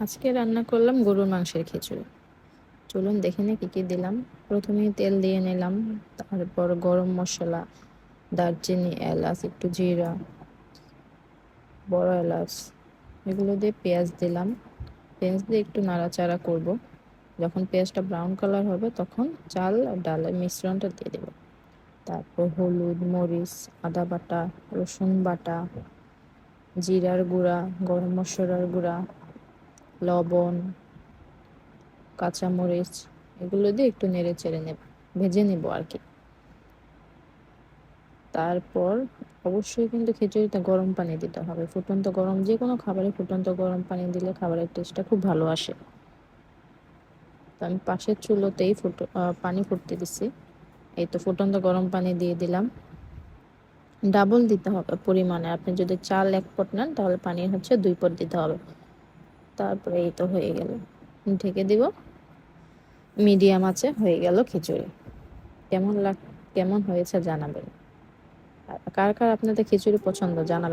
আজকে রান্না করলাম গরুর মাংসের খিচুড়ি। চলুন দেখে নিই কি কি দিলাম। প্রথমেই তেল দিয়ে নিলাম, তারপর গরম মশলা, দারচিনি, এলাচ, একটু জিরা, বড় এলাচ, এগুলো দিয়ে পেঁয়াজ দিলাম। পেঁয়াজ দিয়ে একটু নাড়াচাড়া করব। যখন পেঁয়াজটা ব্রাউন কালার হবে তখন চাল আর ডালের মিশ্রণটা দিয়ে দেব। তারপর হলুদ, মরিচ, আদা বাটা, রসুন বাটা, জিরার গুঁড়া, গরম মশলার গুঁড়া, লবণ, কাঁচামরিচ, এগুলো দিয়ে একটু নেড়ে চেড়ে নেব, ভেজে নেব আর কি। তারপর অবশ্যই কিন্তু খিচুড়িতে গরম পানি দিতে হবে, ফুটন্ত গরম, যে কোনো খাবারে ফুটন্ত গরম পানি দিলে খাবারের টেস্টটা খুব ভালো আসে। তো আমি পাশের চুলোতেই পানি ফুটতে দিছি। এই তো ফুটন্ত গরম পানি দিয়ে দিলাম। ডাবল দিতে হবে পরিমাণে, আপনি যদি চাল 1 পট নেন তাহলে পানি হচ্ছে 2 পট দিতে হবে। তারপরে এই তো হয়ে গেল, ঢেকে দিব। মিডিয়াম আছে হয়ে গেল খিচুড়ি। কেমন কেমন হয়েছে জানাবেন। আর কার কার আপনাদের খিচুড়ি পছন্দ জানাবেন।